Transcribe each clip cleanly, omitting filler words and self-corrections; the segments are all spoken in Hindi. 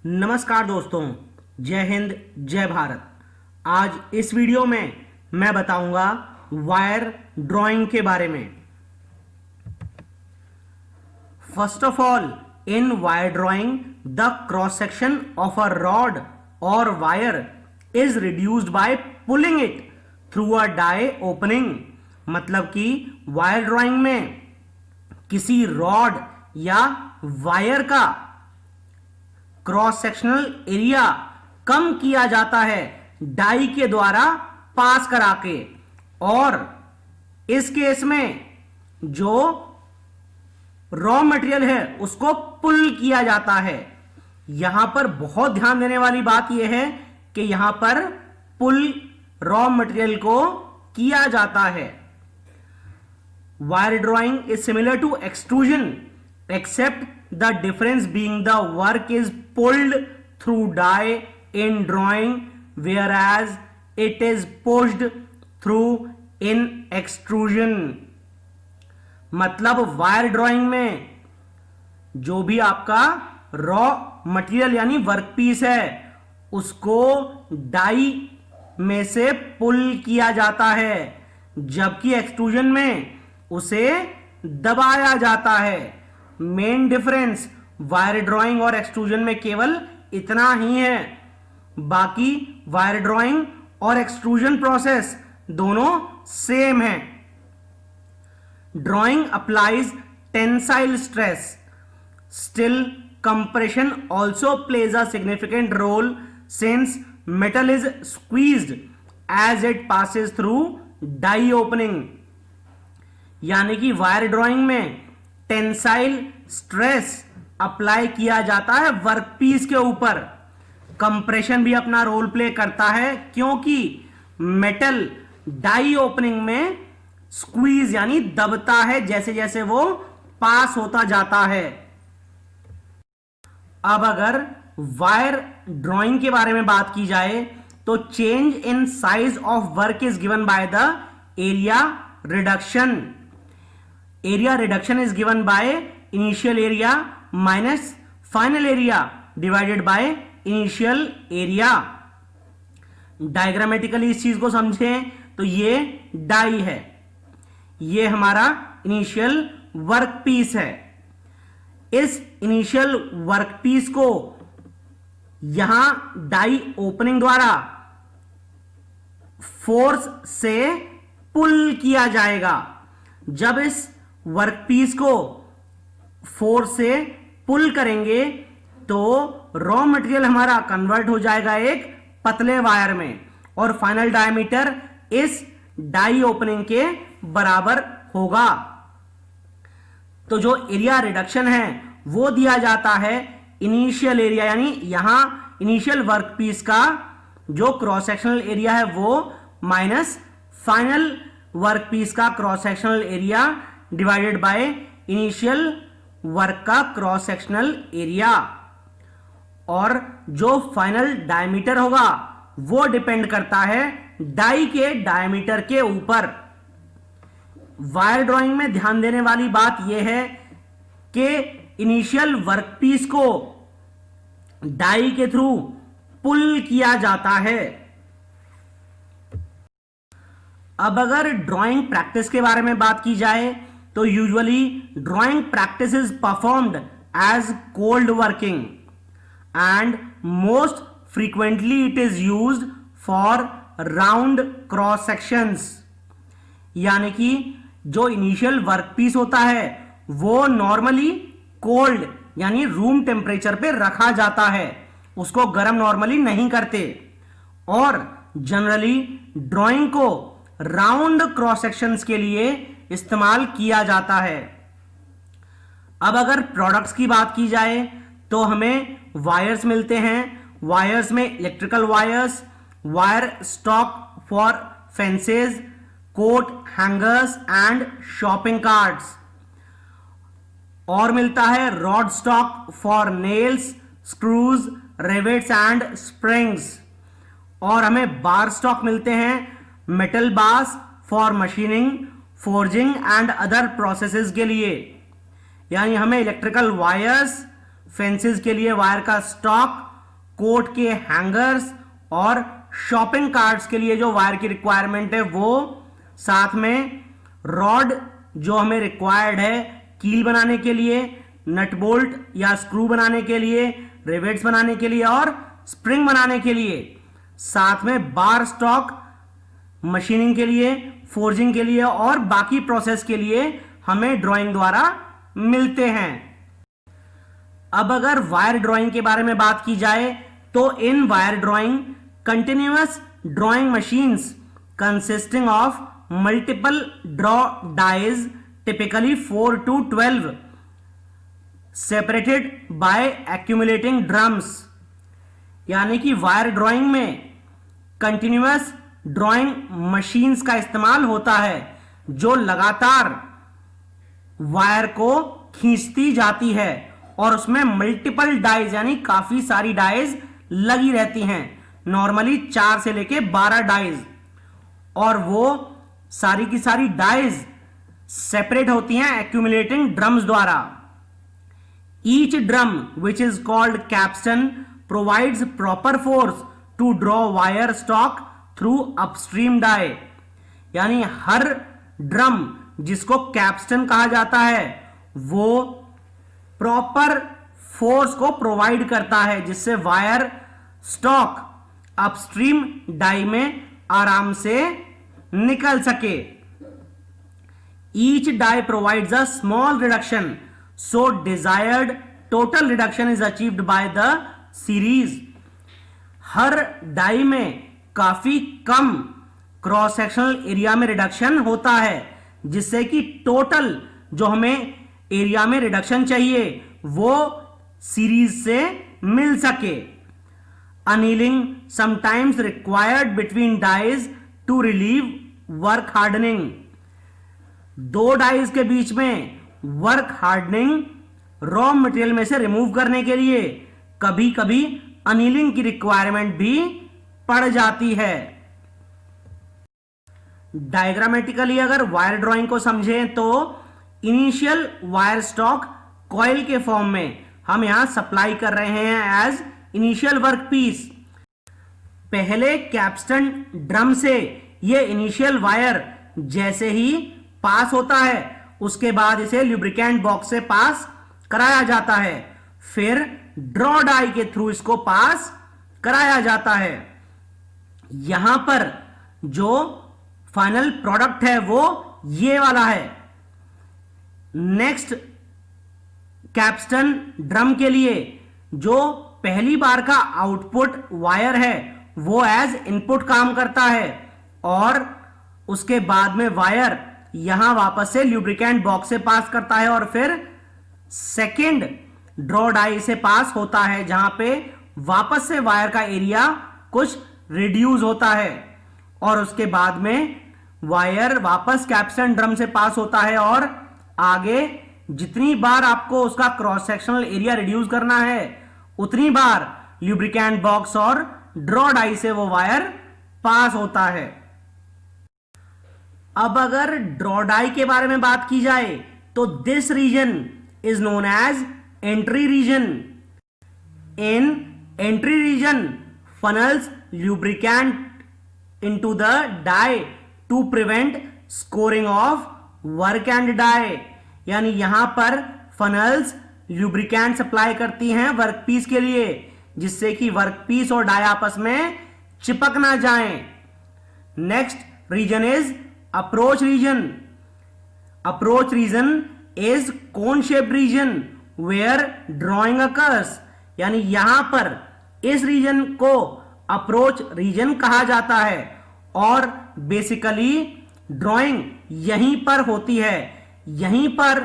नमस्कार दोस्तों, जय हिंद जय भारत। आज इस वीडियो में मैं बताऊंगा वायर ड्राइंग के बारे में। First of all, in wire drawing the cross section of a rod और wire is reduced by pulling it through a die opening. मतलब कि वायर ड्राइंग में किसी रॉड या वायर का क्रॉस सेक्शनल एरिया कम किया जाता है डाई के द्वारा पास करा के, और इस केस में जो रॉ मटेरियल है उसको पुल किया जाता है। यहां पर बहुत ध्यान देने वाली बात यह है कि यहां पर पुल रॉ मटेरियल को किया जाता है। Wire drawing is similar to extrusion except the difference being the work is pulled through die in drawing, whereas it is pushed through in extrusion। मतलब वायर ड्राइंग में जो भी आपका रॉ मटेरियल यानी वर्कपीस है उसको डाई में से पुल किया जाता है, जबकि एक्सट्रूजन में उसे दबाया जाता है। मेन डिफरेंस वायर ड्राइंग और एक्सट्रूजन में केवल इतना ही है। बाकी वायर ड्राइंग और एक्सट्रूजन प्रोसेस दोनों सेम है। Drawing applies tensile stress, still compression also plays a significant role since metal is squeezed as it passes through die opening. यानी कि वायर ड्राइंग में टेंसाइल स्ट्रेस अप्लाई किया जाता है वर्कपीस के ऊपर। कंप्रेशन भी अपना रोल प्ले करता है क्योंकि मेटल डाई ओपनिंग में स्क्वीज यानी दबता है जैसे जैसे वो पास होता जाता है। अब अगर वायर ड्राइंग के बारे में बात की जाए तो change in size of work is given by the area reduction. Area reduction is given by initial area minus final area divided by initial area। Diagrammatically इस चीज को समझें तो ये डाई है, ये हमारा इनिशियल वर्कपीस है। इस इनिशियल वर्कपीस को यहां डाई ओपनिंग द्वारा फोर्स से पुल किया जाएगा। जब इस वर्कपीस को फोर्स से पुल करेंगे तो रॉ मटेरियल हमारा कन्वर्ट हो जाएगा एक पतले वायर में, और फाइनल डायमीटर इस डाई ओपनिंग के बराबर होगा। तो जो एरिया रिडक्शन है वो दिया जाता है इनिशियल एरिया, यानी यहां इनिशियल वर्कपीस का जो क्रॉस सेक्शनल एरिया है वो माइनस फाइनल वर्कपीस का cross sectional area divided by initial work का क्रॉस सेक्शनल एरिया। और जो फाइनल डायमीटर होगा वो डिपेंड करता है डाई के डायमीटर के ऊपर। वायर ड्राइंग में ध्यान देने वाली बात यह है कि इनिशियल वर्कपीस को डाई के थ्रू पुल किया जाता है। अब अगर ड्राइंग प्रैक्टिस के बारे में बात की जाए तो usually drawing practice is performed as cold working and most frequently it is used for round cross sections. यानी कि जो इनिशियल वर्कपीस होता है वो नॉर्मली कोल्ड यानी रूम टेम्परेचर पे रखा जाता है, उसको गर्म नॉर्मली नहीं करते, और जनरली ड्राइंग को राउंड क्रॉस सेक्शंस के लिए इस्तेमाल किया जाता है। अब अगर प्रोडक्ट्स की बात की जाए तो हमें वायर्स मिलते हैं। वायर्स में electrical wires, wire stock for fences, coat hangers and shopping carts, और मिलता है rod stock for nails, screws, rivets and springs, और हमें बार स्टॉक मिलते हैं metal bars for machining, forging and other processes के लिए। यानी हमें इलेक्ट्रिकल वायर्स, फेंसेस के लिए वायर का स्टॉक कोट के हैंगर्स और शॉपिंग कार्ट्स के लिए जो वायर की रिक्वायरमेंट है वो, साथ में रॉड जो हमें रिक्वायर्ड है कील बनाने के लिए, नट बोल्ट या स्क्रू बनाने के लिए, रिवेट्स बनाने के लिए और स्प्रिंग बनाने के लिए, साथ में बार स्टॉक मशीनिंग के लिए, फोर्जिंग के लिए और बाकी प्रोसेस के लिए हमें ड्राइंग द्वारा मिलते हैं। अब अगर वायर ड्राइंग के बारे में बात की जाए तो in wire drawing continuous drawing machines consisting of multiple draw dies typically 4 to 12 separated by accumulating drums, यानी कि वायर ड्राइंग में कंटिन्यूअस ड्राइंग मशीन्स का इस्तेमाल होता है जो लगातार वायर को खींचती जाती है और उसमें मल्टीपल डाइज यानी काफी सारी डाइज लगी रहती हैं, नॉर्मली 4 से लेके 12 डाइज, और वो सारी की सारी डाइज सेपरेट होती हैं एक्यूमुलेटिंग ड्रम्स द्वारा। Each drum which is called capstan provides proper force to draw wire stock through upstream die, यानी हर ड्रम जिसको कैप्स्टन कहा जाता है वो प्रॉपर फोर्स को प्रोवाइड करता है जिससे वायर स्टॉक अपस्ट्रीम डाई में आराम से निकल सके। Each die provides a small reduction so desired total reduction is achieved by the series. हर डाई में काफी कम क्रॉस सेक्शनल एरिया में रिडक्शन होता है जिससे कि टोटल जो हमें एरिया में रिडक्शन चाहिए वो सीरीज से मिल सके। Annealing sometimes required between dies to relieve work hardening. दो डाइज के बीच में वर्क हार्डनिंग रॉ मटेरियल में से रिमूव करने के लिए कभी कभी अनीलिंग की रिक्वायरमेंट भी पड़ जाती है। डायग्रामेटिकली अगर वायर ड्राइंग को समझें तो इनिशियल वायर स्टॉक कॉइल के फॉर्म में हम यहां सप्लाई कर रहे हैं एज इनिशियल वर्क पीस। पहले कैप्स्टन ड्रम से ये इनिशियल वायर जैसे ही पास होता है उसके बाद इसे लुब्रिकेंट बॉक्स से पास कराया जाता है, फिर ड्रॉ डाई के थ्रू इसको पास कराया जाता है। यहां पर जो फाइनल प्रोडक्ट है वो ये वाला है। नेक्स्ट कैप्स्टन ड्रम के लिए जो पहली बार का आउटपुट वायर है वो एज इनपुट काम करता है और उसके बाद में वायर यहां वापस से लुब्रिकेंट बॉक्स से पास करता है और फिर सेकेंड ड्रॉ डाई से पास होता है जहां पे वापस से वायर का एरिया कुछ रिड्यूस होता है और उसके बाद में वायर वापस कैप्स्टन ड्रम से पास होता है और आगे जितनी बार आपको उसका क्रॉस सेक्शनल एरिया रिड्यूस करना है उतनी बार लुब्रिकेंट बॉक्स और ड्रॉ डाई से वो वायर पास होता है। अब अगर ड्रॉ डाई के बारे में बात की जाए तो this region is known as entry region. In entry region funnels lubricant into the die to prevent scoring of work and die, यानी यहां पर फनल्स ल्यूब्रिकेंट सप्लाई करती हैं वर्कपीस के लिए जिससे कि वर्कपीस और डाई आपस में चिपक ना जाएं। Next region is approach region. Approach region is cone shaped region where drawing occurs, यानी यहां पर इस रीजन को अप्रोच रीजन कहा जाता है और बेसिकली ड्राइंग यहीं पर होती है। यहीं पर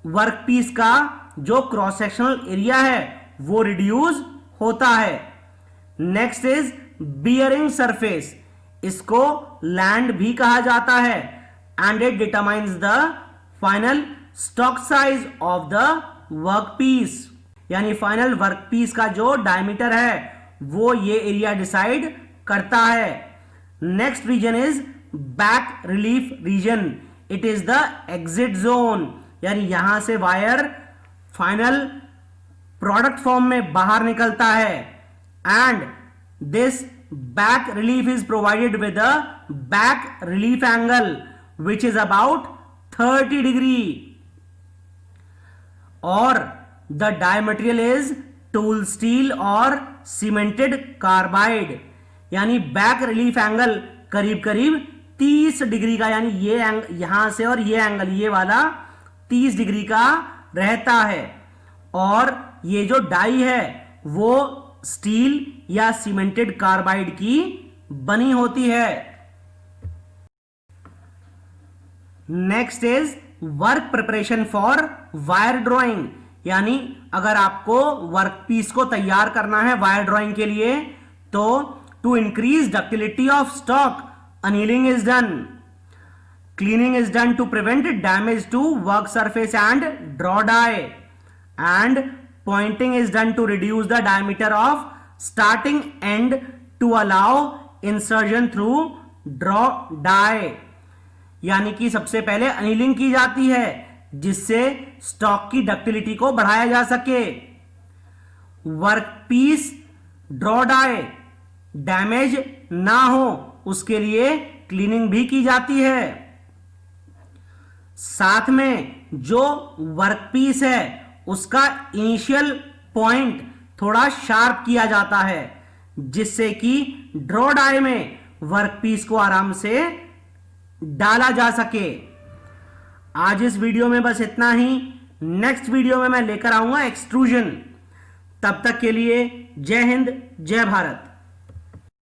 वर्कपीस का जो क्रॉस सेक्शनल एरिया है वो रिड्यूस होता है। नेक्स्ट इज बियरिंग सरफेस, इसको लैंड भी कहा जाता है and it determines the final stock size of the workpiece, यानी फाइनल वर्कपीस का जो डायमीटर है वो ये एरिया डिसाइड करता है। Next region is back relief region, it is the exit zone, यानी यहां से वायर फाइनल प्रोडक्ट फॉर्म में बाहर निकलता है and this back relief is provided with a back relief angle which is about 30 degree, or the die material is tool steel or cemented carbide. यानी बैक रिलीफ एंगल करीब करीब 30 डिग्री का, यानी ये यहां से और ये एंगल ये वाला 30 डिग्री का रहता है, और ये जो डाई है वो स्टील या सीमेंटेड कार्बाइड की बनी होती है। Next is work preparation for wire drawing, यानी अगर आपको वर्कपीस को तैयार करना है वायर ड्राइंग के लिए, तो to increase ductility of stock annealing is done, cleaning is done to prevent damage to work surface and draw die, and pointing is done to reduce the diameter of starting end to allow insertion through draw die. यानी कि सबसे पहले अनिलिंग की जाती है जिससे स्टॉक की डक्टिलिटी को बढ़ाया जा सके, वर्कपीस ड्रॉ डाई डैमेज ना हो उसके लिए क्लीनिंग भी की जाती है। साथ में जो वर्कपीस है उसका इनिशियल पॉइंट थोड़ा शार्प किया जाता है जिससे कि ड्रॉ डाई में वर्कपीस को आराम से डाला जा सके। आज इस वीडियो में बस इतना ही। नेक्स्ट वीडियो में मैं लेकर आऊंगा एक्सट्रूजन। तब तक के लिए जय हिंद, जय भारत।